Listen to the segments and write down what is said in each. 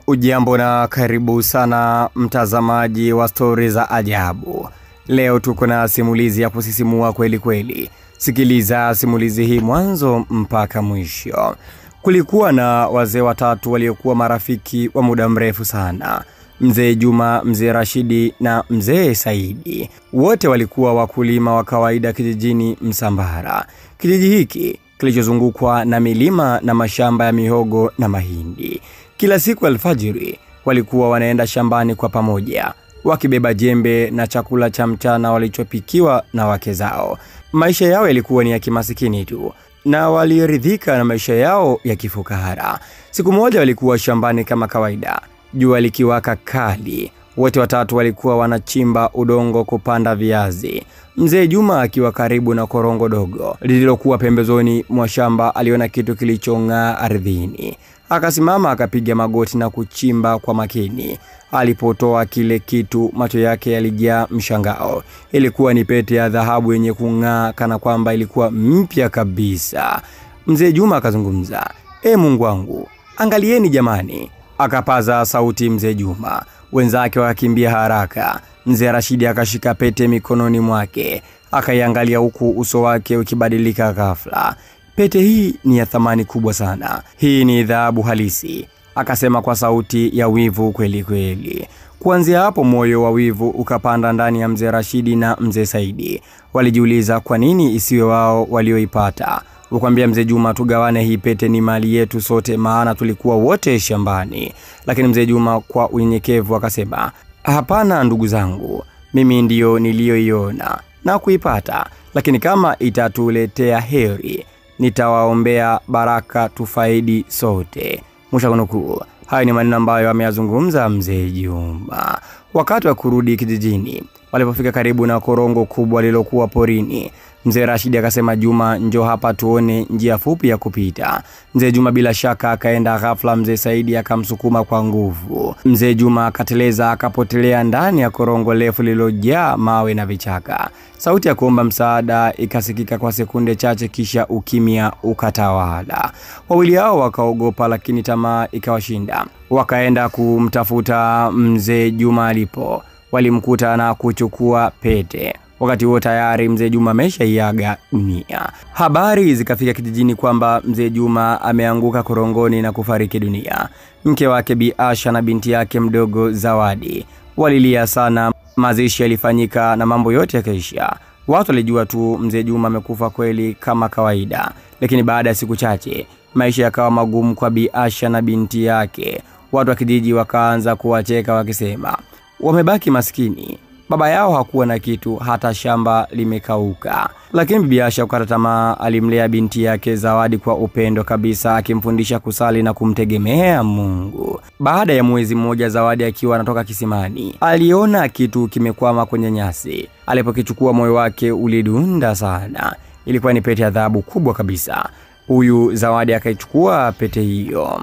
Ujambo na karibu sana mtazamaji wa stori za ajabu. Leo tuko na simulizi ya kusisimua kweli kweli. Sikiliza simulizi hii mwanzo mpaka mwisho. Kulikuwa na wazee watatu waliokuwa marafiki wa muda mrefu sana. Mzee Juma, Mzee Rashidi na Mzee Saidi. Wote walikuwa wakulima wa kawaida kijijini Msambara. Kijiji hiki kilichozungukwa na milima na mashamba ya mihogo na mahindi. Kila siku alfajiri walikuwa wanaenda shambani kwa pamoja, wakibeba jembe na chakula cha mchana walichopikiwa na wake zao. Maisha yao yalikuwa ni ya kimasikini tu, na waliridhika na maisha yao ya kifukara. Siku moja walikuwa shambani kama kawaida, jua likiwaka kali. Wote watatu walikuwa wanachimba udongo kupanda viazi. Mzee Juma akiwa karibu na korongo dogo lililokuwa pembezoni mwa shamba, aliona kitu kilichong'aa ardhini. Akasimama, akapiga magoti na kuchimba kwa makini. Alipotoa kile kitu, macho yake yalijaa mshangao. Ilikuwa ni pete ya dhahabu yenye kung'aa kana kwamba ilikuwa mpya kabisa. Mzee Juma akazungumza, Mungu wangu, angalieni jamani." Akapaza sauti Mzee Juma. Wenzake wakakimbia haraka. Mzee Rashidi akashika pete mikononi mwake, akaiangalia huku uso wake ukibadilika ghafla. "Pete hii ni ya thamani kubwa sana. Hii ni dhahabu halisi," akasema kwa sauti ya wivu kweli kweli. Kuanzia hapo moyo wa wivu ukapanda ndani ya Mzee Rashidi na Mzee Saidi. Walijiuliza kwa nini isiwe wao walioipata. Wakamwambia Mzee Juma, "Tugawane hii pete, ni mali yetu sote, maana tulikuwa wote shambani." Lakini Mzee Juma kwa unyenyekevu akasema, "Hapana ndugu zangu, mimi ndio nilioiona na kuipata, lakini kama itatuletea heri, nitawaombea baraka tufaidi sote." Mwisho kunukuu. Hayo ni maneno ambayo ameyazungumza Mzee Juma. Wakati wa kurudi kijijini, walipofika karibu na korongo kubwa lilokuwa porini, Mzee Rashidi akasema, "Juma, njoo hapa tuone njia fupi ya kupita." Mzee Juma bila shaka akaenda. Ghafla Mzee Saidi akamsukuma kwa nguvu. Mzee Juma akateleza, akapotelea ndani ya korongo refu lililojaa mawe na vichaka. Sauti ya kuomba msaada ikasikika kwa sekunde chache, kisha ukimya ukatawala. Wawili hao wakaogopa, lakini tamaa ikawashinda. Wakaenda kumtafuta Mzee Juma alipo. Walimkuta na kuchukua pete. Wakati huo tayari Mzee Juma ameshaiaga dunia. Habari zikafika kijijini kwamba Mzee Juma ameanguka korongoni na kufariki dunia. Mke wake Bi Asha na binti yake mdogo Zawadi walilia sana. Mazishi yalifanyika na mambo yote yakaisha. Watu walijua tu Mzee Juma amekufa kweli kama kawaida. Lakini baada ya siku chache maisha yakawa magumu kwa Bi Asha na binti yake. Watu wa kijiji wakaanza kuwacheka wakisema, "Wamebaki maskini. Baba yao hakuwa na kitu, hata shamba limekauka." Lakini Bibi Asha kukata tamaa, alimlea binti yake Zawadi kwa upendo kabisa, akimfundisha kusali na kumtegemea Mungu. Baada ya mwezi mmoja, Zawadi akiwa anatoka kisimani, aliona kitu kimekwama kwenye nyasi. Alipokichukua moyo wake ulidunda sana. Ilikuwa ni pete ya dhahabu kubwa kabisa. Huyu Zawadi akaichukua pete hiyo.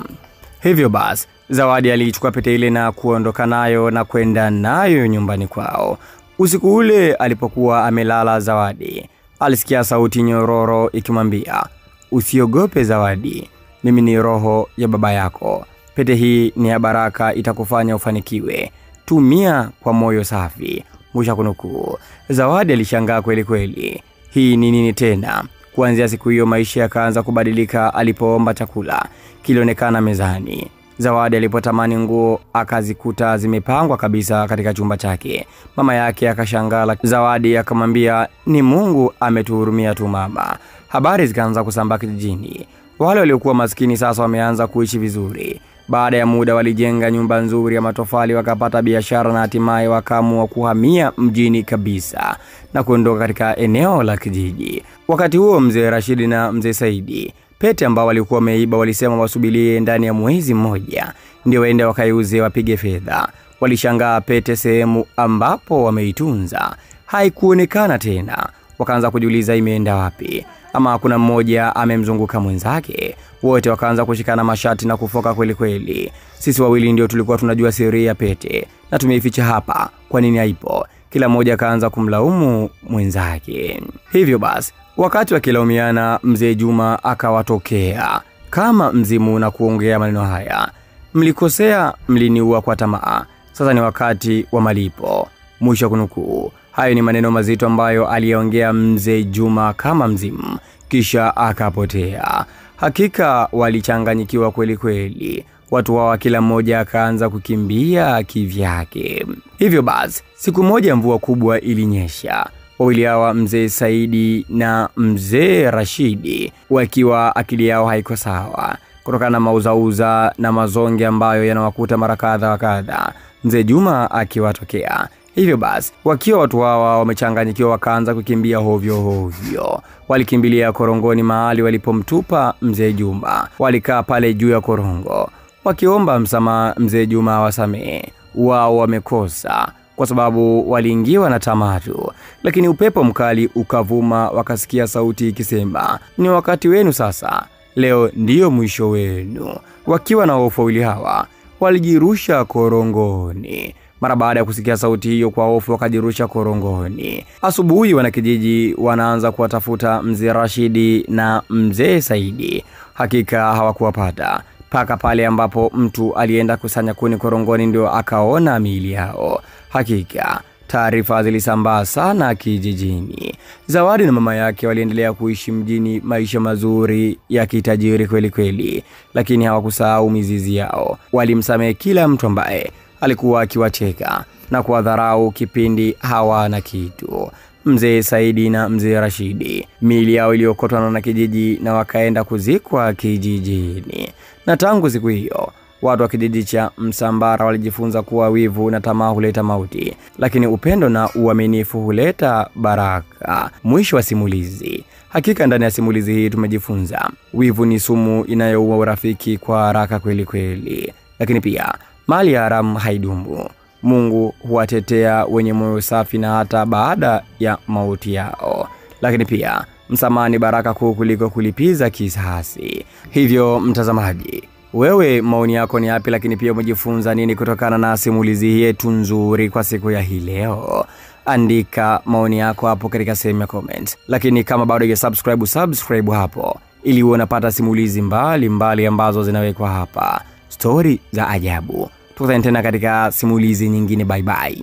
Hivyo basi Zawadi alichukua pete ile na kuondoka nayo na kwenda nayo nyumbani kwao. Usiku ule alipokuwa amelala, Zawadi alisikia sauti nyororo ikimwambia, "Usiogope Zawadi, mimi ni roho ya baba yako. Pete hii ni ya baraka, itakufanya ufanikiwe. Tumia kwa moyo safi." Mwisho kunukuu. Zawadi alishangaa kweli kweli. Hii ni nini tena? Kuanzia siku hiyo maisha yakaanza kubadilika. Alipoomba chakula kilionekana mezani. Zawadi alipotamani nguo akazikuta zimepangwa kabisa katika chumba chake. Mama yake akashangaa. Zawadi akamwambia, "Ni Mungu ametuhurumia tu mama." Habari zikaanza kusambaa kijijini. Wale waliokuwa maskini sasa wameanza kuishi vizuri. Baada ya muda walijenga nyumba nzuri ya matofali, wakapata biashara na hatimaye wakaamua kuhamia mjini kabisa na kuondoka katika eneo la kijiji. Wakati huo Mzee Rashidi na Mzee Saidi, pete ambao walikuwa wameiba, walisema wasubirie ndani ya mwezi mmoja ndio waende wakaiuze wapige fedha. Walishangaa, pete sehemu ambapo wameitunza haikuonekana tena. Wakaanza kujiuliza imeenda wapi, ama kuna mmoja amemzunguka mwenzake. Wote wakaanza kushikana mashati na kufoka kweli kweli. "Sisi wawili ndio tulikuwa tunajua siri ya pete na tumeificha hapa, kwa nini haipo?" Kila mmoja akaanza kumlaumu mwenzake. Hivyo basi wakati wakilaumiana, Mzee Juma akawatokea kama mzimu na kuongea maneno haya, Mlikosea, mliniua kwa tamaa. Sasa ni wakati wa malipo. Mwisho kunukuu. Hayo ni maneno mazito ambayo aliongea Mzee Juma kama mzimu, kisha akapotea. Hakika walichanganyikiwa kweli kweli. Watu hawa kila mmoja akaanza kukimbia kivyake. Hivyo basi, siku moja mvua kubwa ilinyesha. Wawili hawa, Mzee Saidi na Mzee Rashidi, wakiwa akili yao haiko sawa kutokana na mauzauza na mazonge ambayo yanawakuta mara kadha wa kadha, Mzee Juma akiwatokea. Hivyo basi, wakiwa watu hawa wamechanganyikiwa, wakaanza kukimbia hovyo hovyo. Walikimbilia korongoni mahali walipomtupa Mzee Juma. Walikaa pale juu ya korongo wakiomba msamaha Mzee Juma awasamehe. Wao wamekosa kwa sababu waliingiwa na tamatu. Lakini upepo mkali ukavuma, wakasikia sauti ikisema, ni wakati wenu sasa. Leo ndiyo mwisho wenu. Wakiwa na hofu, wawili hawa walijirusha korongoni. Mara baada ya kusikia sauti hiyo, kwa hofu wakajirusha korongoni. Asubuhi wanakijiji wanaanza kuwatafuta Mzee Rashidi na Mzee Saidi. Hakika hawakuwapata paka pale ambapo mtu alienda kusanya kuni korongoni ndio akaona miili yao. Hakika taarifa zilisambaa sana kijijini. Zawadi na mama yake waliendelea kuishi mjini maisha mazuri ya kitajiri kweli kweli, lakini hawakusahau mizizi yao. Walimsamehe kila mtu ambaye alikuwa akiwacheka na kuwadharau kipindi hawana kitu. Mzee Saidi na Mzee Rashidi, miili yao iliokotwa na kijiji na wakaenda kuzikwa kijijini. Na tangu siku hiyo, watu wa kijiji cha Msambara walijifunza kuwa wivu na tamaa huleta mauti, lakini upendo na uaminifu huleta baraka. Mwisho wa simulizi. Hakika ndani ya simulizi hii tumejifunza wivu ni sumu inayoua urafiki kwa haraka kweli kweli, lakini pia mali ya haramu haidumu. Mungu huwatetea wenye moyo safi na hata baada ya mauti yao. Lakini pia msamaha ni baraka kuu kuliko kulipiza kisasi. Hivyo mtazamaji, wewe maoni yako ni yapi? Lakini pia umejifunza nini kutokana na simulizi yetu nzuri kwa siku ya hii leo? Andika maoni yako hapo katika sehemu ya comment. Lakini kama bado hujasubscribe hapo ili uwe unapata simulizi mbali ambazo zinawekwa hapa. Stori za ajabu. Tukutane tena katika simulizi nyingine. Bye bye.